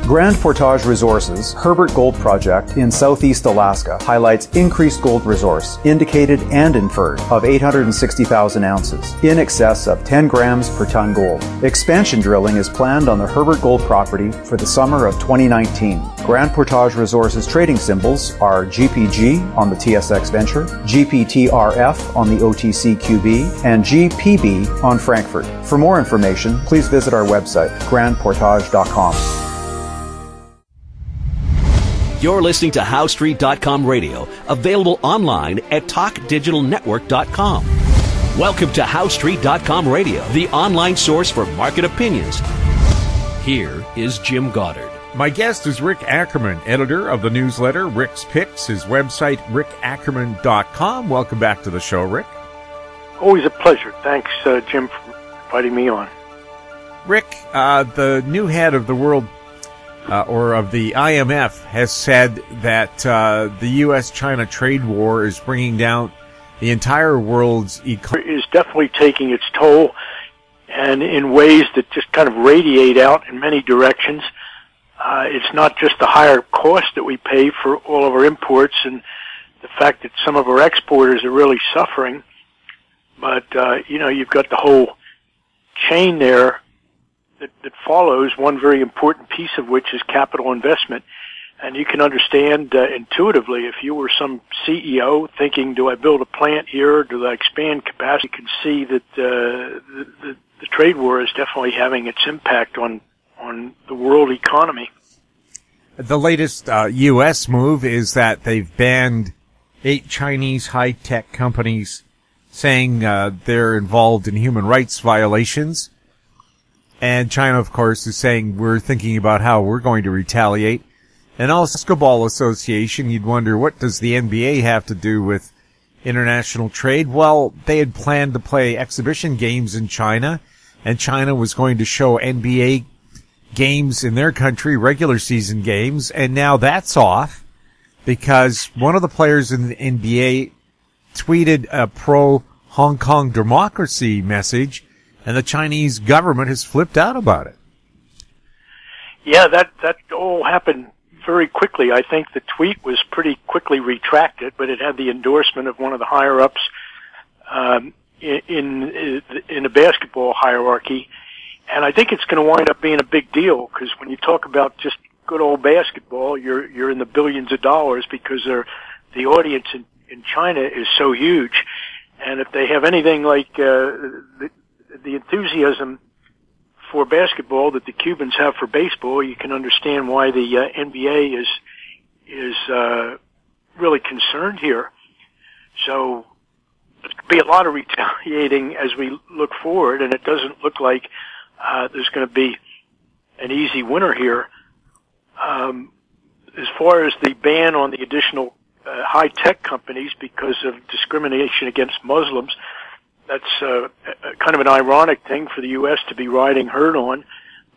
Grand Portage Resources' Herbert Gold Project in southeast Alaska highlights increased gold resource, indicated and inferred, of 860,000 ounces, in excess of 10 grams per ton gold. Expansion drilling is planned on the Herbert Gold property for the summer of 2019. Grand Portage Resources trading symbols are GPG on the TSX Venture, GPTRF on the OTCQB, and GPB on Frankfurt. For more information, please visit our website, grandportage.com. You're listening to HowStreet.com radio, available online at TalkDigitalNetwork.com. Welcome to HowStreet.com radio, the online source for market opinions. Here is Jim Goddard. My guest is Rick Ackerman, editor of the newsletter Rick's Picks, his website, rickackerman.com. Welcome back to the show, Rick. Always a pleasure. Thanks, Jim, for inviting me on. Rick, the new head of the world, or of the IMF, has said that the U.S.-China trade war is bringing down the entire world's economy. Is definitely taking its toll, and in ways that just kind of radiate out in many directions. It's not just the higher cost that we pay for all of our imports and the fact that some of our exporters are really suffering, but you've got the whole chain there that follows, one very important piece of which is capital investment. And you can understand intuitively, if you were some CEO thinking, do I build a plant here, or do I expand capacity, you can see that the trade war is definitely having its impact on the world economy. The latest U.S. move is that they've banned 8 Chinese high-tech companies, saying they're involved in human rights violations. And China, of course, is saying we're thinking about how we're going to retaliate. And also, Basketball Association, you'd wonder, what does the NBA have to do with international trade? Well, they had planned to play exhibition games in China, and China was going to show NBA games in their country, regular season games, and now that's off because one of the players in the NBA tweeted a pro-Hong Kong democracy message, and the Chinese government has flipped out about it. Yeah, that all happened very quickly. I think the tweet was pretty quickly retracted, but it had the endorsement of one of the higher-ups in the basketball hierarchy. And I think it's going to wind up being a big deal, because when you talk about just good old basketball, you're in the billions of dollars, because the audience in China is so huge. And if they have anything like the enthusiasm for basketball that the Cubans have for baseball, you can understand why the NBA is really concerned here. So there's going to be a lot of retaliating as we look forward, and it doesn't look like there's going to be an easy winner here. As far as the ban on the additional high-tech companies because of discrimination against Muslims, that's kind of an ironic thing for the U.S. to be riding herd on,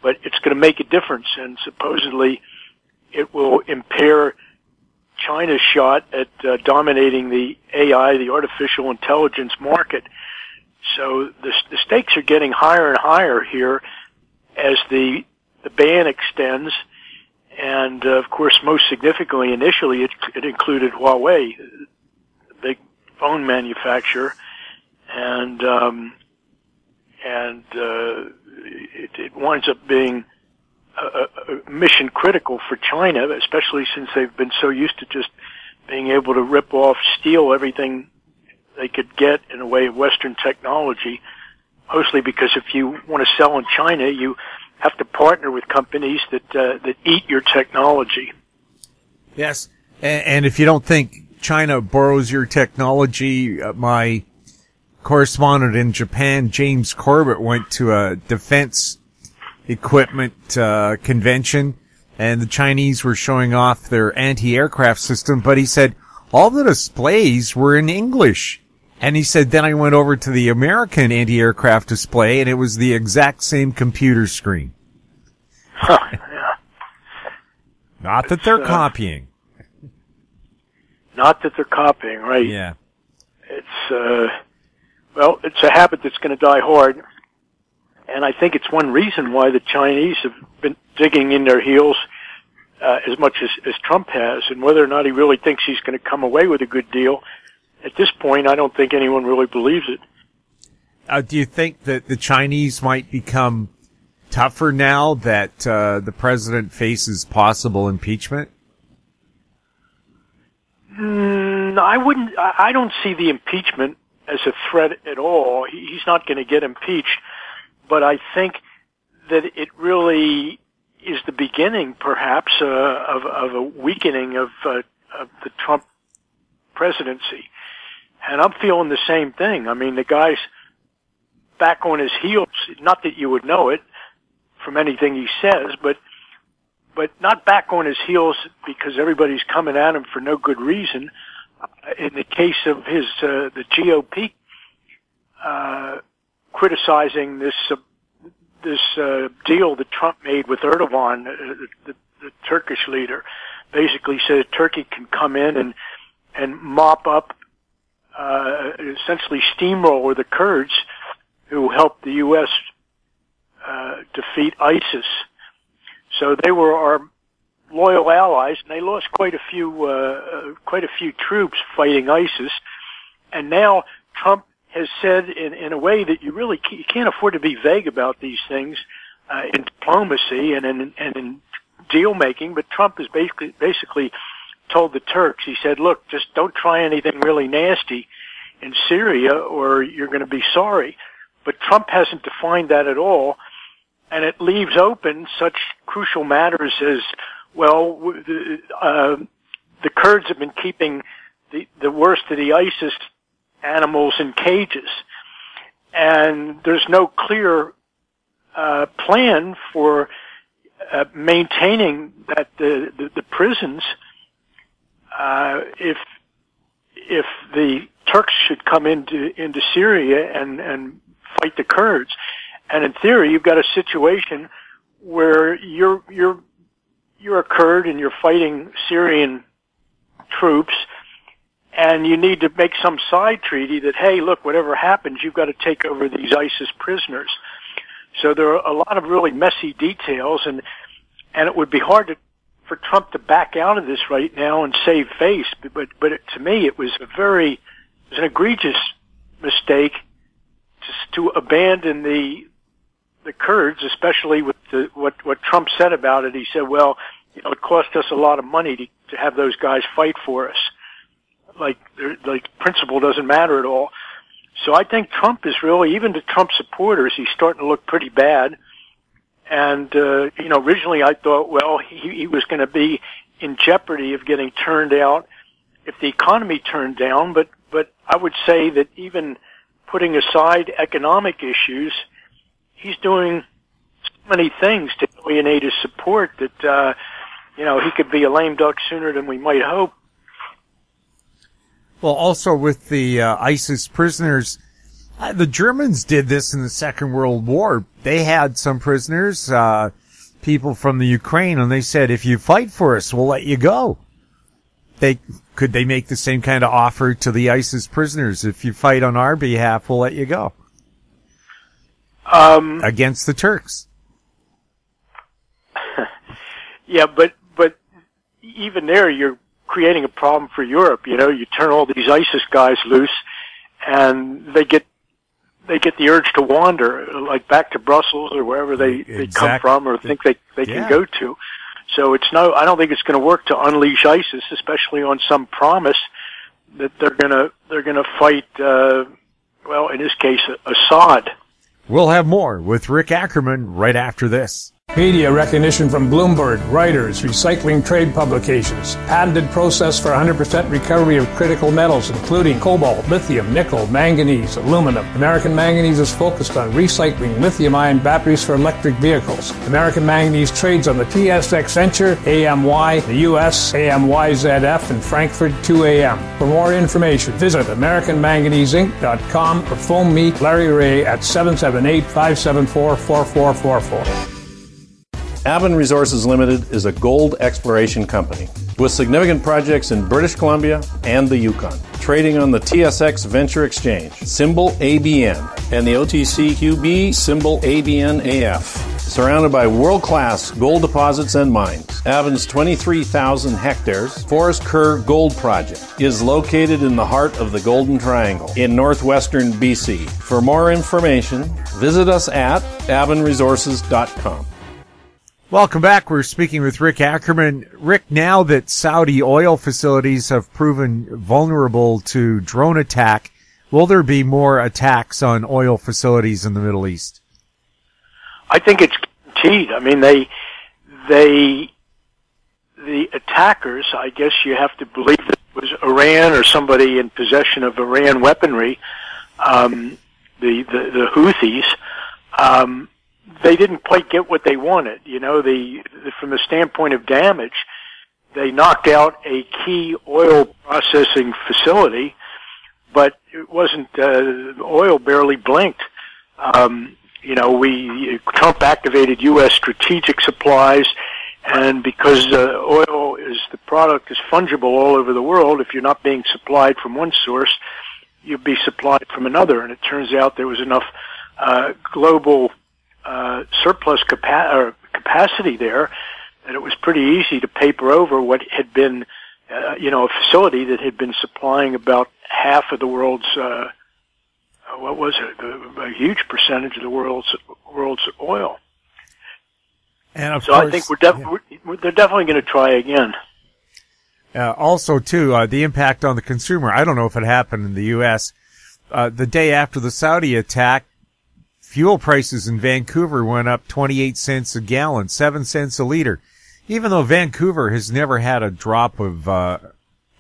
but it's going to make a difference, and supposedly it will impair China's shot at dominating the AI, the artificial intelligence market. So the stakes are getting higher and higher here as the ban extends, and of course, most significantly, initially it included Huawei, the big phone manufacturer. And it winds up being a mission critical for China, especially since they've been so used to just being able to rip off, steal everything they could get in a way of Western technology, mostly because if you want to sell in China, you have to partner with companies that eat your technology. Yes, and if you don't think China borrows your technology, my correspondent in Japan, James Corbett, went to a defense equipment convention, and the Chinese were showing off their anti-aircraft system, but he said all the displays were in English. And he said, then I went over to the American anti-aircraft display, and it was the exact same computer screen. Yeah. Not that they're copying. Not that they're copying, right? Yeah. It's, well, it's a habit that's going to die hard. And I think it's one reason why the Chinese have been digging in their heels as much as Trump has, and whether or not he really thinks he's going to come away with a good deal, at this point, I don't think anyone really believes it. Do you think that the Chinese might become tougher now that the president faces possible impeachment? I wouldn't. I don't see the impeachment as a threat at all. He's not going to get impeached, but I think that it really is the beginning, perhaps, of a weakening of the Trump presidency. And I'm feeling the same thing. I mean, the guy's back on his heels. Not that you would know it from anything he says, but not back on his heels because everybody's coming at him for no good reason. In the case of the GOP, criticizing this deal that Trump made with Erdogan, the Turkish leader, basically said Turkey can come in and mop up, essentially steamroller the Kurds who helped the U.S. Defeat ISIS. So they were our loyal allies, and they lost quite a few troops fighting ISIS. And now Trump has said in a way that you can't afford to be vague about these things in diplomacy and in deal making. But Trump has basically told the Turks, he said, "Look, just don't try anything really nasty in Syria, or you're going to be sorry." But Trump hasn't defined that at all, and it leaves open such crucial matters as, well, the Kurds have been keeping the worst of the ISIS animals in cages, and there's no clear plan for maintaining that the prisons. If the Turks should come into Syria and fight the Kurds, and in theory, you've got a situation where you're a Kurd and you're fighting Syrian troops, and you need to make some side treaty that, hey, look, whatever happens, you've got to take over these ISIS prisoners. So there are a lot of really messy details, and it would be hard for Trump to back out of this right now and save face. But to me, it was an egregious mistake to abandon the Kurds, especially with what Trump said about it. He said, well, it cost us a lot of money to have those guys fight for us. Like principle doesn't matter at all. So I think Trump is really, even to Trump supporters, he's starting to look pretty bad. And, originally I thought, well, he was going to be in jeopardy of getting turned out if the economy turned down. But I would say that even putting aside economic issues, he's doing so many things to alienate his support that, he could be a lame duck sooner than we might hope. Well, also with the ISIS prisoners, the Germans did this in the Second World War. They had some prisoners, people from the Ukraine, and they said, if you fight for us, we'll let you go. Could they make the same kind of offer to the ISIS prisoners? If you fight on our behalf, we'll let you go. Against the Turks. Yeah, but even there, you're creating a problem for Europe. You turn all these ISIS guys loose, and they get the urge to wander, like back to Brussels or wherever they come from or think they can go to. So I don't think it's going to work to unleash ISIS, especially on some promise that they're going to fight, in this case, Assad. We'll have more with Rick Ackerman right after this. Media recognition from Bloomberg, Reuters, recycling trade publications, patented process for 100% recovery of critical metals, including cobalt, lithium, nickel, manganese, aluminum. American Manganese is focused on recycling lithium-ion batteries for electric vehicles. American Manganese trades on the TSX Venture, AMY, the US, AMYZF, and Frankfurt 2AM. For more information, visit AmericanManganeseInc.com or phone me, Larry Ray, at 778-574-4444. Ackerman Resources Limited is a gold exploration company with significant projects in British Columbia and the Yukon, trading on the TSX Venture Exchange, symbol ABN, and the OTCQB, symbol ABNAF. surrounded by world-class gold deposits and mines. Avon's 23,000 hectares Forest Kerr Gold Project is located in the heart of the Golden Triangle in northwestern BC. For more information, visit us at avonresources.com. Welcome back. We're speaking with Rick Ackerman. Rick, now that Saudi oil facilities have proven vulnerable to drone attack, will there be more attacks on oil facilities in the Middle East? I think it's guaranteed. I mean, the attackers, I guess you have to believe that it was Iran or somebody in possession of Iran weaponry, the Houthis, they didn't quite get what they wanted. You know, from the standpoint of damage, they knocked out a key oil processing facility, but it wasn't, oil barely blinked. Trump activated U.S. strategic supplies, and because oil the product is fungible all over the world, if you're not being supplied from one source, you'll be supplied from another. And it turns out there was enough global surplus capacity there that it was pretty easy to paper over what had been, a facility that had been supplying about half of the world's, a huge percentage of the world's oil. And of so course, I think they're definitely going to try again. Also, too, the impact on the consumer. I don't know if it happened in the U.S. The day after the Saudi attack, fuel prices in Vancouver went up 28 cents a gallon, 7 cents a liter, even though Vancouver has never had a drop of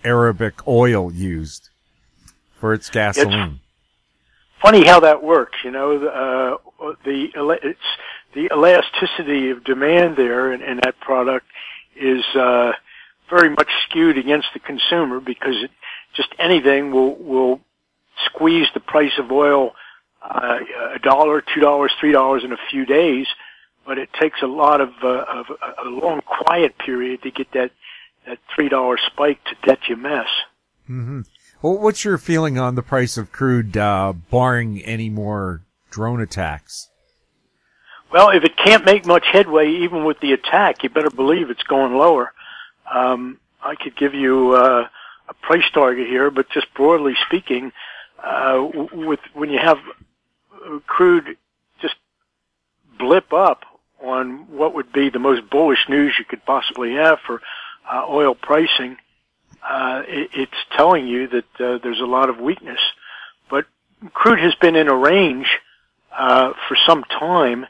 Arabic oil used for its gasoline. It's funny how that works. You know, the elasticity of demand there in that product is very much skewed against the consumer, because just anything will squeeze the price of oil $1, $2, $3 in a few days, but it takes a lot of a long quiet period to get that $3 spike to debt you mess. Mm-hmm. Well, what's your feeling on the price of crude, barring any more drone attacks? Well, if it can't make much headway even with the attack, you better believe it's going lower. I could give you a price target here, but just broadly speaking, when you have crude just blip up on what would be the most bullish news you could possibly have for oil pricing, it's telling you that there's a lot of weakness. But crude has been in a range for some time,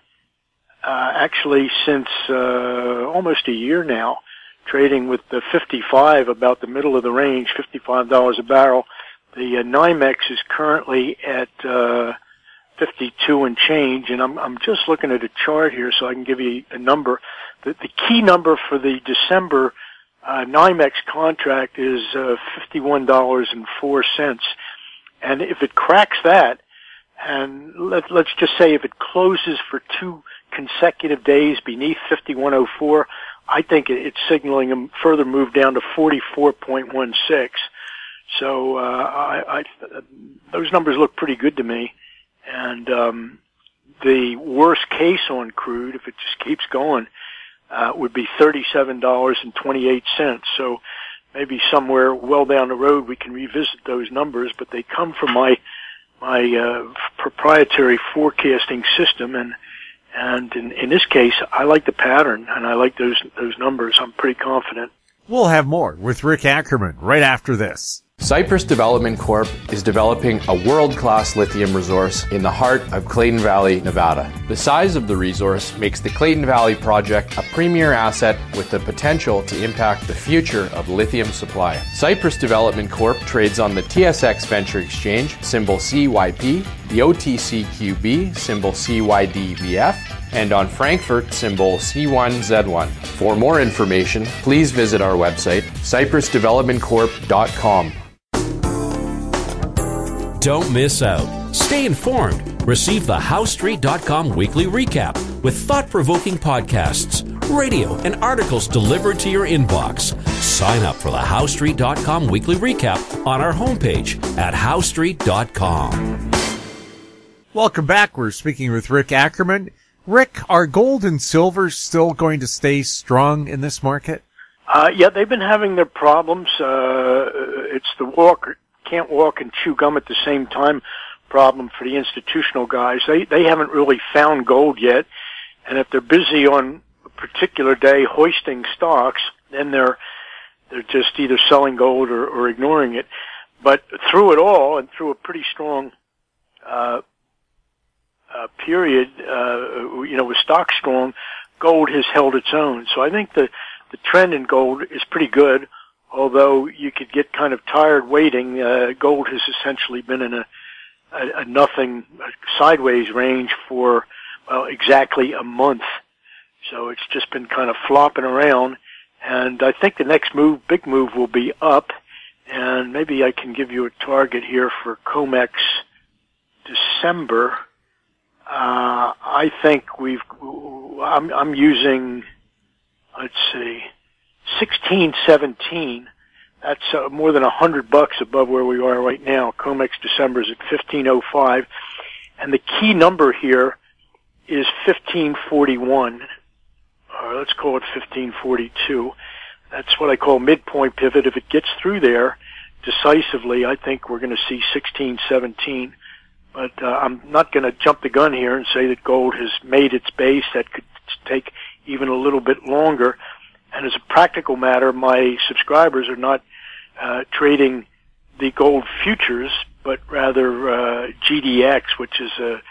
actually since almost a year now, trading with the 55 about the middle of the range, $55 a barrel. The NYMEX is currently at 52 and change, and I'm just looking at a chart here so I can give you a number. The key number for the December NYMEX contract is $51.04, and if it cracks that, and let's just say if it closes for 2 consecutive days beneath 51.04, I think it's signaling a further move down to 44.16. So those numbers look pretty good to me. And the worst case on crude, if it just keeps going, would be $37.28. So maybe somewhere well down the road we can revisit those numbers, but they come from my proprietary forecasting system, and in this case, I like the pattern and I like those numbers. I'm pretty confident. We'll have more with Rick Ackerman right after this. Cypress Development Corp is developing a world-class lithium resource in the heart of Clayton Valley, Nevada. The size of the resource makes the Clayton Valley project a premier asset with the potential to impact the future of lithium supply. Cypress Development Corp trades on the TSX Venture Exchange, symbol CYP, the OTCQB, symbol CYDVF, and on Frankfurt, symbol C1Z1. For more information, please visit our website, cypressdevelopmentcorp.com. Don't miss out. Stay informed. Receive the HowStreet.com weekly recap with thought-provoking podcasts, radio, and articles delivered to your inbox. Sign up for the HowStreet.com weekly recap on our homepage at HowStreet.com. Welcome back. We're speaking with Rick Ackerman. Rick, are gold and silver still going to stay strong in this market? Yeah, they've been having their problems. It's the can't walk and chew gum at the same time problem for the institutional guys. They haven't really found gold yet, and if they're busy on a particular day hoisting stocks, then they're just either selling gold or ignoring it. But through it all, and through a pretty strong period, with stocks strong, gold has held its own. So I think the trend in gold is pretty good, although you could get kind of tired waiting. Gold has essentially been in a nothing, sideways range for, exactly a month. So it's just been kind of flopping around. And I think the next big move will be up. And maybe I can give you a target here for COMEX December. I think I'm using, let's see, 1617. That's more than $100 above where we are right now. COMEX December is at 1505. And the key number here is 1541. Or let's call it 1542. That's what I call midpoint pivot. If it gets through there decisively, I think we're going to see 1617. But I'm not going to jump the gun here and say that gold has made its base. That could take even a little bit longer. And as a practical matter, my subscribers are not trading the gold futures, but rather GDX, which is an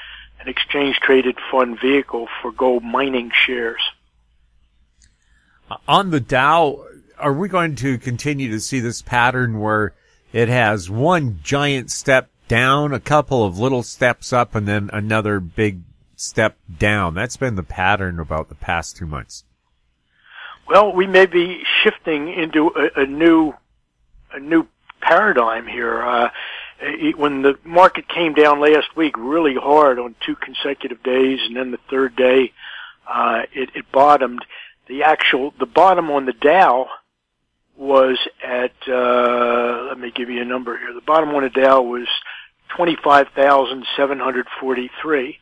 exchange-traded fund vehicle for gold mining shares. On the Dow, are we going to continue to see this pattern where it has one giant step down, a couple of little steps up, and then another big step down? That's been the pattern about the past 2 months. Well, we may be shifting into a new paradigm here. When the market came down last week really hard on 2 consecutive days, and then the third day it bottomed. The bottom on the Dow was at, let me give you a number here. The bottom on the Dow was 25,743.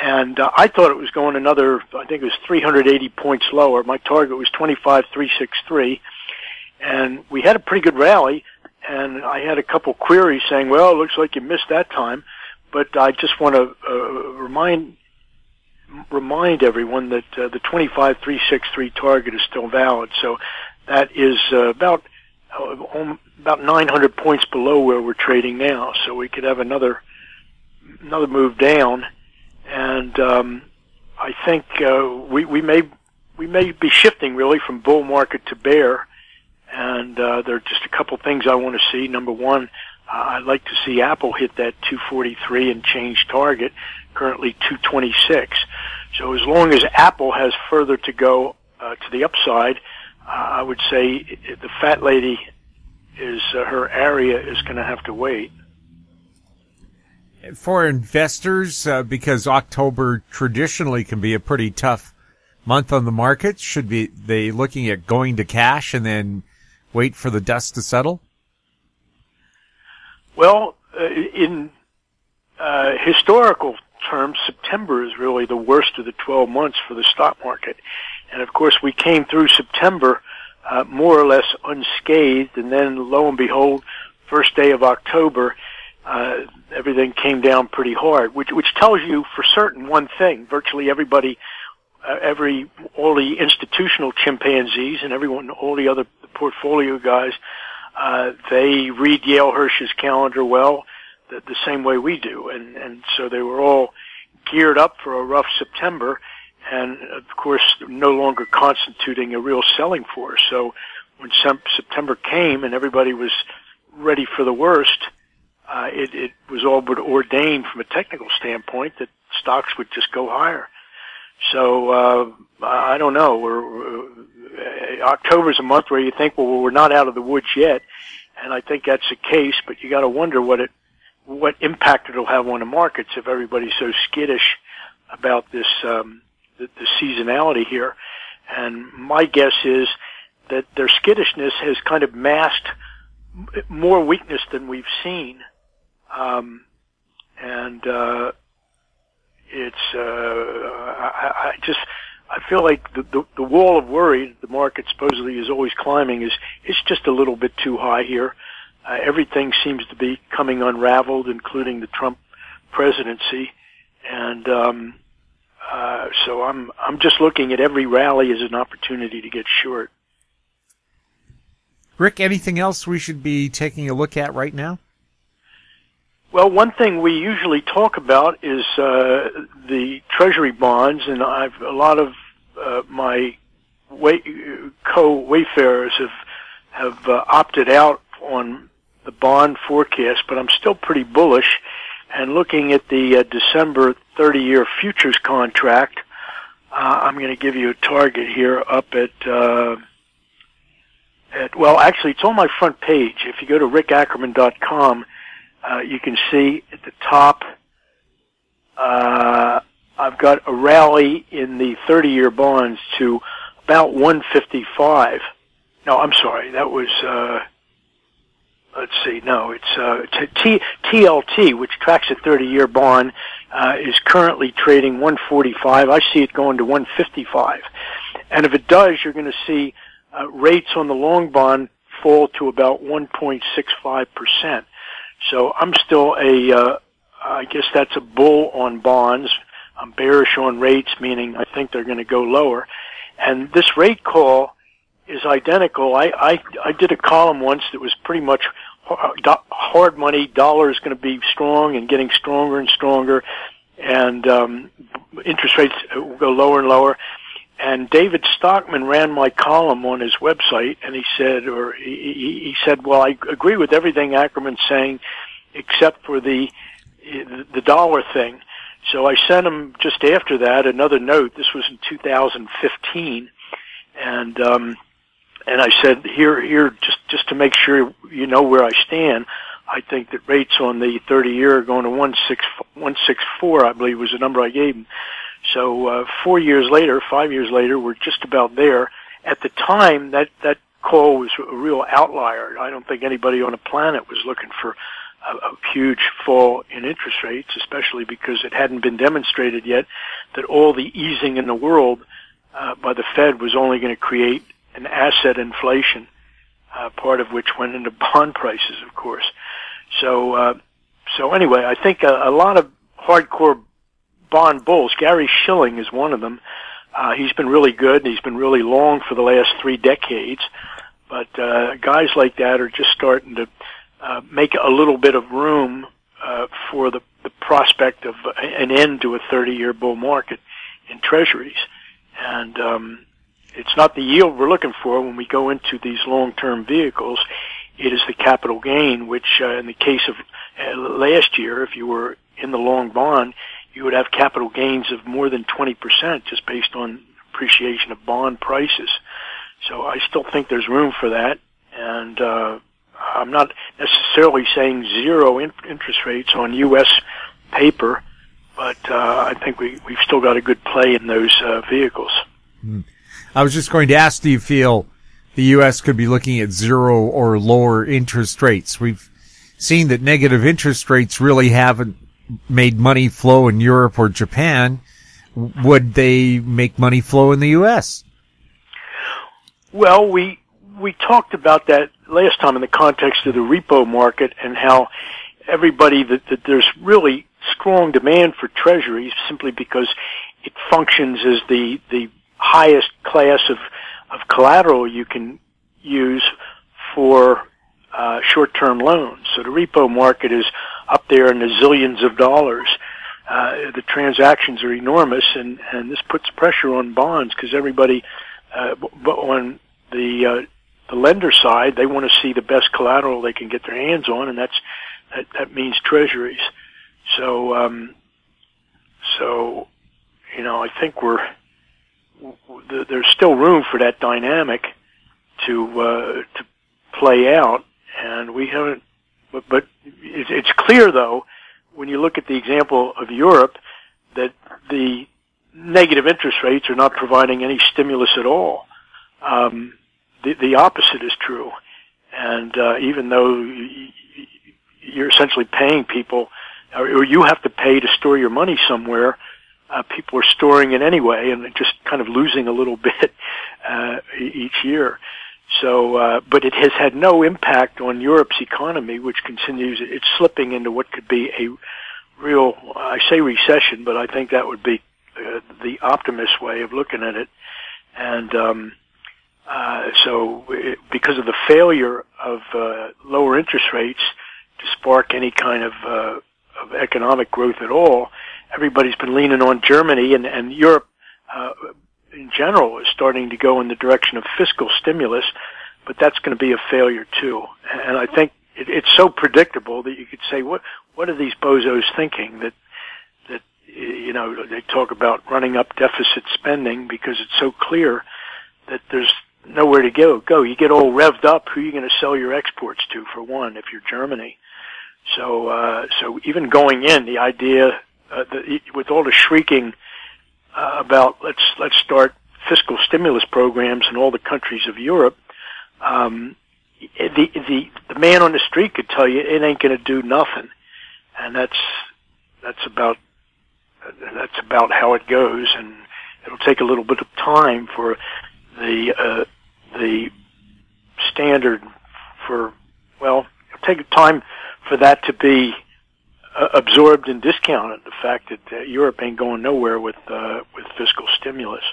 And I thought it was going another, I think it was 380 points lower. My target was 25,363. And we had a pretty good rally, and I had a couple queries saying, well, it looks like you missed that time. But I just want to remind everyone that the 25,363 target is still valid. So that is about 900 points below where we're trading now. So we could have another move down. And I think we may be shifting really from bull market to bear. And there are just a couple things I want to see. Number one, I'd like to see Apple hit that 243 and change target, currently 226. So as long as Apple has further to go to the upside, I would say the fat lady is her area is going to have to wait. For investors, because October traditionally can be a pretty tough month on the market, should they looking at going to cash and then wait for the dust to settle? Well, in historical terms, September is really the worst of the 12 months for the stock market. And of course, we came through September more or less unscathed, and then lo and behold, first day of October, everything came down pretty hard, which tells you for certain one thing: virtually everybody, all the institutional chimpanzees and all the other portfolio guys, they read Yale Hirsch's calendar well, the same way we do, and so they were all geared up for a rough September, and of course no longer constituting a real selling force. So when September came and everybody was ready for the worst, it was all but ordained from a technical standpoint that stocks would just go higher. So I don't know. October's a month where you think, well, we're not out of the woods yet, and I think that's the case. But you got to wonder what impact it'll have on the markets if everybody's so skittish about this the seasonality here. And my guess is that their skittishness has kind of masked more weakness than we've seen. I feel like the wall of worry the market supposedly is always climbing is just a little bit too high here. Everything seems to be coming unraveled, including the Trump presidency, and so I'm just looking at every rally as an opportunity to get short. Rick, anything else we should be taking a look at right now? Well, one thing we usually talk about is the Treasury Bonds, and a lot of my co-wayfarers have opted out on the bond forecast, but I'm still pretty bullish. And looking at the December 30-year futures contract, I'm going to give you a target here up at well, actually, it's on my front page. If you go to rickackerman.com, you can see at the top, I've got a rally in the 30-year bonds to about 155. No, I'm sorry, that was, let's see, no, it's TLT, which tracks a 30-year bond, is currently trading 145. I see it going to 155. And if it does, you're going to see rates on the long bond fall to about 1.65%. So I'm still I guess that's a bull on bonds. I'm bearish on rates, meaning I think they're going to go lower. And this rate call is identical. I did a column once that was pretty much hard money. Dollar is going to be strong and getting stronger and stronger, and interest rates will go lower and lower. And David Stockman ran my column on his website, and he said, well, I agree with everything Ackerman's saying, except for the dollar thing. So I sent him just after that another note. This was in 2015, and I said, here, just to make sure you know where I stand, I think that rates on the 30-year are going to 164, I believe was the number I gave him. So 5 years later, we're just about there. At the time, that call was a real outlier. I don't think anybody on the planet was looking for a huge fall in interest rates, especially because it hadn't been demonstrated yet that all the easing in the world by the Fed was only going to create an asset inflation, part of which went into bond prices, of course. So anyway, I think a lot of hardcore bond bulls. Gary Schilling is one of them. He's been really good. He's been really long for the last 3 decades. But guys like that are just starting to make a little bit of room for the prospect of an end to a 30-year bull market in treasuries. And it's not the yield we're looking for when we go into these long-term vehicles. It is the capital gain, which in the case of last year, if you were in the long bond, you would have capital gains of more than 20% just based on appreciation of bond prices. So I still think there's room for that, and I'm not necessarily saying zero interest rates on U.S. paper, but I think we've still got a good play in those vehicles. I was just going to ask, do you feel the U.S. could be looking at zero or lower interest rates? We've seen that negative interest rates really haven't made money flow in Europe or Japan. Would they make money flow in the U.S.? Well, we talked about that last time in the context of the repo market and how everybody that there's really strong demand for treasuries simply because it functions as the highest class of collateral you can use for short-term loans. So the repo market is up there in the zillions of dollars. The transactions are enormous, and this puts pressure on bonds because everybody, on the lender side, they want to see the best collateral they can get their hands on, and that means treasuries. So I think there's still room for that dynamic to play out, and we haven't. But it's clear, though, when you look at the example of Europe, that the negative interest rates are not providing any stimulus at all. The opposite is true. And even though you're essentially paying people, or you have to pay to store your money somewhere, people are storing it anyway and just kind of losing a little bit each year. So, but it has had no impact on Europe's economy, which continues. It's slipping into what could be a real, I say recession, but I think that would be the optimist way of looking at it. And because of the failure of lower interest rates to spark any kind of economic growth at all, everybody's been leaning on Germany, and Europe in general is starting to go in the direction of fiscal stimulus, but that's going to be a failure too. And I think it's so predictable that you could say, what are these bozos thinking that they talk about running up deficit spending because it's so clear that there's nowhere to go. You get all revved up. Who are you going to sell your exports to, for one, if you're Germany? So even going in, the idea with all the shrieking about let's start fiscal stimulus programs in all the countries of Europe, the man on the street could tell you it ain't going to do nothing, and that's about how it goes. And it'll take a little bit of time for the standard it'll take time for that to be absorbed and discounted, the fact that Europe ain't going nowhere with fiscal stimulus.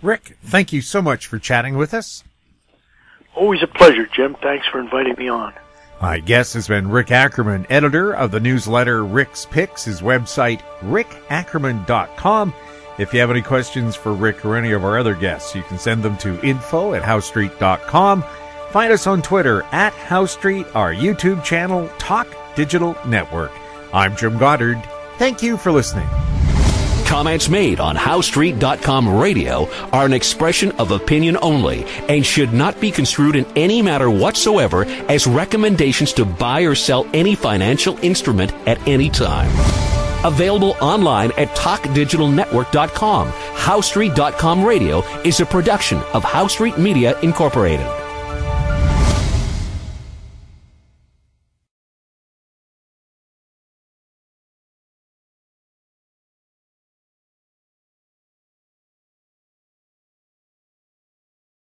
Rick, thank you so much for chatting with us. Always a pleasure, Jim. Thanks for inviting me on. My guest has been Rick Ackerman, editor of the newsletter Rick's Picks, his website, rickackerman.com. If you have any questions for Rick or any of our other guests, you can send them to info@howstreet.com. Find us on Twitter @HowStreet, our YouTube channel, Talk Digital Network. I'm Jim Goddard. Thank you for listening. Comments made on HowStreet.com radio are an expression of opinion only and should not be construed in any matter whatsoever as recommendations to buy or sell any financial instrument at any time. Available online at TalkDigitalNetwork.com. HowStreet.com radio is a production of HowStreet Media Incorporated.